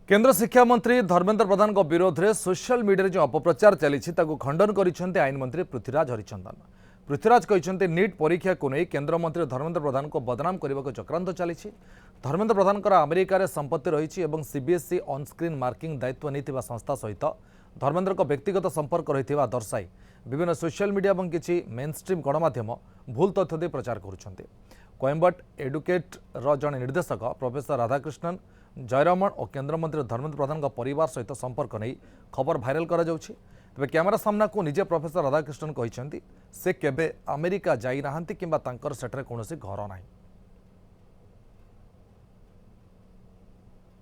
केंद्र शिक्षा मंत्री धर्मेंद्र प्रधान विरोध में सोशल मीडिया जो अपप्रचार चली खंडन कर आईन मंत्री पृथ्वीराज हरिचंदन। पृथ्वीराज कहते नीट परीक्षा को नहीं केंद्र मंत्री धर्मेंद्र प्रधान को बदनाम करने को चक्रांत चली। धर्मेंद्र प्रधान अमेरिकार संपत्ति रही सीबीएसई ऑनस्क्रीन मार्किंग दायित्व नहीं संस्था सहित धर्मेंद्र व्यक्तिगत संपर्क रही दर्शाई विभिन्न सोशल मीडिया और किसी मेनस्ट्रीम गणमाध्यम भूल तथ्य दे प्रचार करुछन्ते। कोयम्बट एडुकेट जड़े निर्देशक प्रोफेसर राधाकृष्णन जयरमण और केंद्रमंत्री धर्मेंद्र प्रधान परिवार सहित संपर्क नहीं खबर भाइराल करा जाउछि। तेबे कैमेरा सामना को निजे प्रोफेसर राधाकृष्णन कहिसेंती से केबे अमेरिका जाई नाहंती किंबा तांकर सेठरे कोनोसी घर नाही।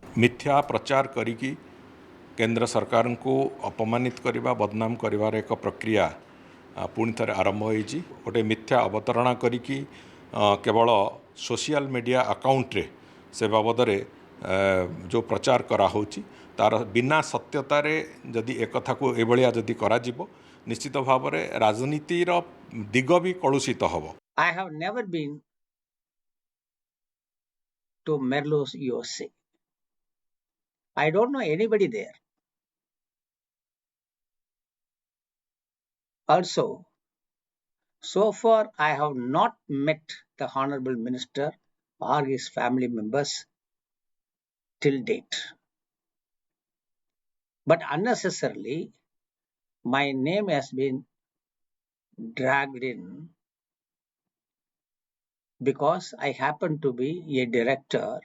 मिथ्या प्रचार करिकी केंद्र सरकार को अपमानित करवा बदनाम करिवार एक प्रक्रिया पुणी थे आरंभ होइछि। गोटे मिथ्या अवतरणा करिकी केवल सोशल मीडिया अकाउंट रे से बाबद रे जो प्रचार करा होछि तार बिना सत्यतार जदि एक कथा को एभलिया जदि करा जिवो निश्चित भाव में राजनीतिर दिग भी कलुषित हबो। I have never been to Merlos, USA. I don't know anybody there. Also, so far I have not met the Honorable Minister or his family members till date. But unnecessarily, my name has been dragged in because I happen to be a director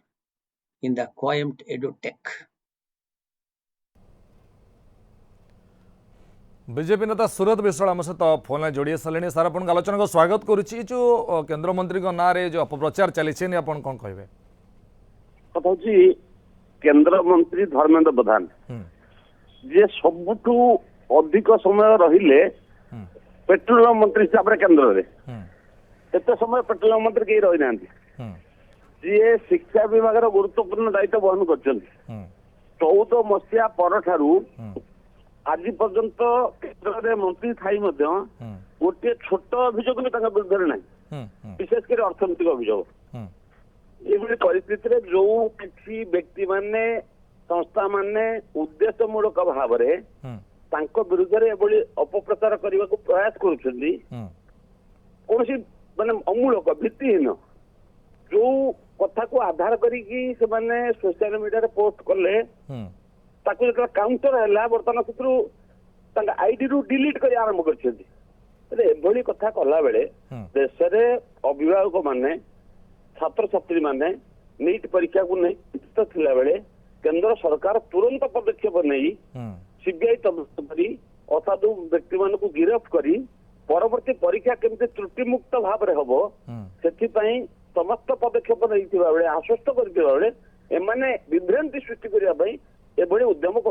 in the Coimbatore EduTech. BJP नेता सुरत विश्वाल आम सहित phone जोड़ी सारे सार आपन आलोचना को स्वागत करुच्ची। जो केंद्र मंत्री ना रे जो अपप्रचार चली कौन कहे कथा केंद्र मंत्री धर्मेंद्र प्रधान जे सबुठू अधिक समय रहिले पेट्रोलियम मंत्री हिसाब से केंद्र में एत समय पेट्रोलियम मंत्री कहीं रही ना जी शिक्षा विभाग गुरुत्वपूर्ण दायित्व वहन कर 14 मसीहा पर आज पर्यंत केंद्र में मंत्री थाई गोटे छोट अभियोग भी विरुद्ध ना विशेषकर अर्थनैतिक अभियोग ये परिस्थिति जो किसी व्यक्ति माने संस्था माने उद्देश्यमूलक भाव में विरुद्ध में अपप्रचार करने को प्रयास करुछन्ती कौन माने अमूलक भित्तिहीन जो कथा को आधार करिकी से माने सोशल मीडिया रे पोस्ट कले ताको जो काउंटर है बर्तमान से आईडी रु डिलीट कर आरंभ कर कथा कला बेले देश में अभिभावक माने छात्र छात्री माने नीट परीक्षा को नहीं थिला बेले केंद्र सरकार तुरंत पदक्षेप नहीं सीबीआई तदंत करी असाधु व्यक्ति मान को गिरफ्त करी परवर्ती परीक्षा केमती त्रुटि मुक्त भाव में हम से समस्त पदक्षेप नहीं आश्वस्त करने विभ्रांति सृष्टि करने एभली उद्यम कर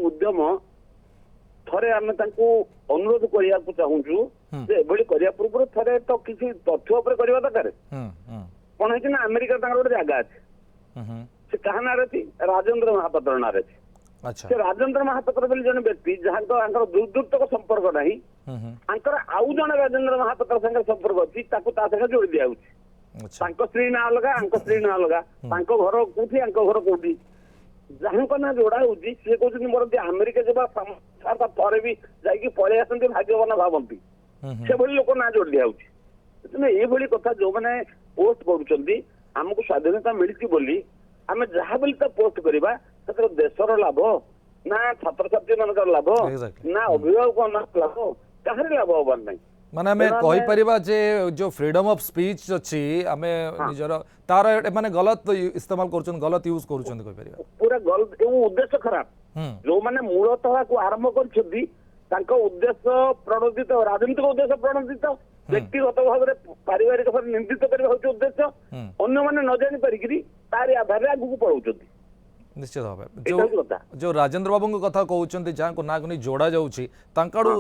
उद्यम थरे आम अनुरोध करने को चाहूँ एभली करने पूर्व थे तो किसी तथ्य करवा दरकार कौन है ना अमेरिका गोटे जगह अच्छे से क्या ना राजेंद्र महापात्र ना से राजेंद्र महापात्र बोली जन व्यक्ति जहाँ दुर्दृत्तक संपर्क नहीं आउ जन राजेंद्र महापात्र संगे संपर्क अच्छी जोड़ी दिया स्त्री ना अलगा स्त्री ना अलगा घर कौटी घर कौटी जहाँ ना जोड़ा होती सी कहते मोर अमेरिका जब पर भी जाकि पलि आसती भाग्यवान भावती से भली लोक ना जोड़ दिया ये कथा जो मैंने पोस्ट करमको स्वाधीनता मिली बोली आम जहाँ बोली पोस्ट करवा देशर लाभ ना छात्र छात्री मान लाभ ना अभिभावक लाभ कहार लाभ हबार ना माने हमें कहि परिबा जे जो फ्रीडम ऑफ स्पीच अछि हमें निजर तार माने गलत इस्तेमाल करछन गलत यूज करछन कहि परिबा पूरा गलत उद्देश्य खराब जो माने मूलतः को आरंभ करछथि तांको उद्देश्य प्रणोदित राजनीतिक उद्देश्य प्रणोदित व्यक्तिगत भाव में पारिवारिक भाव निंदित करबा होछ उद्देश्य अन्य माने न जानि परिकरी तारि आधार रे आगु पळौछथि निश्चित भाव जो राजेंद्र बाबू कथा कहते जहाँ को ना को जोड़ा जाऊँगी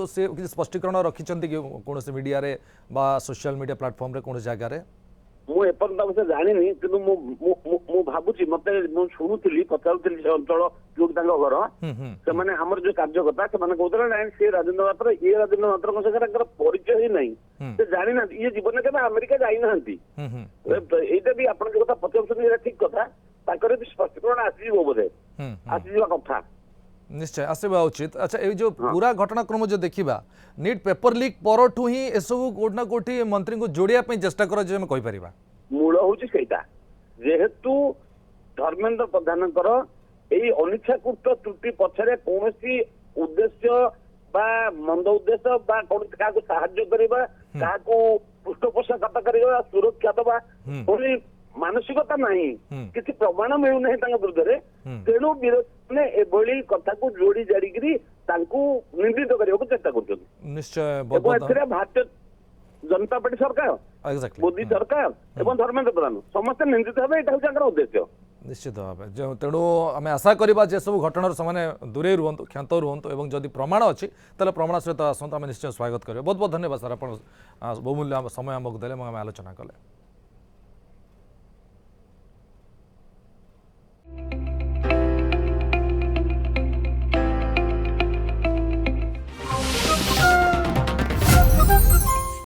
से किसी स्पष्टीकरण रखिंट कौन से मीडिया रे बा सोशल मीडिया प्लेटफॉर्म रे कौन जगह मुझे जानी कि भावुची मत शुणुली पचारूली से अंचल जो घर से आम जो कार्यकर्ता से कहते ना सी राजेंद्र मात्र ये राजेंद्र मात्र सहित परिचय ही नहीं से जानी ना ये जीवन के अमेरिका जाई ना यहाँ भी आप जो कथा पचार ठीक कथा ତାଙ୍କର ବି ସ୍ପଷ୍ଟୀକରଣ ଆସିଯିବ ବୋଧେ ହୁଁ ଆସିଯିବା କଥା। निश्चय आसवा उचित। अच्छा ये जो पूरा घटनाक्रम जो देखा नीट पेपर लीक परठू ही एसबू कोटी ना कोटी मंत्री को जोड़िया चेष्टा कर कहीपर मूल हूँ ସେଇଟା जेहेतु धर्मेन्द्र प्रधानଙ୍କର ଏଇ ଅନିଚ୍ଛାକୃତ ତ୍ରୁଟି ପଛରେ କୌଣସି ଉଦ୍ଦେଶ୍ୟ ବା ମନ୍ଦ ଉଦ୍ଦେଶ୍ୟ ବା କୌଣସି କାହାକୁ ସାହାଯ୍ୟ କରିବା କାହାକୁ ପୃଷ୍ଠପୋଷକତା କରିବା ସୁରକ୍ଷା ଦେବା ପୁଣି ମାନସିକତା ନାହିଁ କିଛି ପ୍ରମାଣ ମିଳୁନାହିଁ ତାଙ୍କ ବିରୁଦ୍ଧରେ ତେଣୁ ବିରୋଧୀମାନେ ଏଭଳି କଥାକୁ ଯୋଡି ଜାଡିକିରି ତାଙ୍କୁ ନିନ୍ଦିତ କରିବାକୁ ଚେଷ୍ଟା କରୁଛନ୍ତି। निश्चय ଏବଂ ଏଥିରେ ଭାରତୀୟ ଜନତା ପାର୍ଟି ସରକାର ମୋଦି ସରକାର ଏବଂ ଧର୍ମେନ୍ଦ୍ର ପ୍ରଧାନ ସମସ୍ତେ ନିନ୍ଦିତ ହେବେ ଏଇଟା ହଉଛି ତାଙ୍କର ଉଦ୍ଦେଶ୍ୟ। निश्चित भाव तेणु आम आशा करवा जे सब घटनार से दूरे रुहतु क्षांत रुहतु और जदि प्रमाण अच्छी तेल प्रमाण सहित आसतु आम निश्चय स्वागत करें। बहुत बहुत धन्यवाद सर आप बहुमूल्य समय आमको देले आलोचना कले।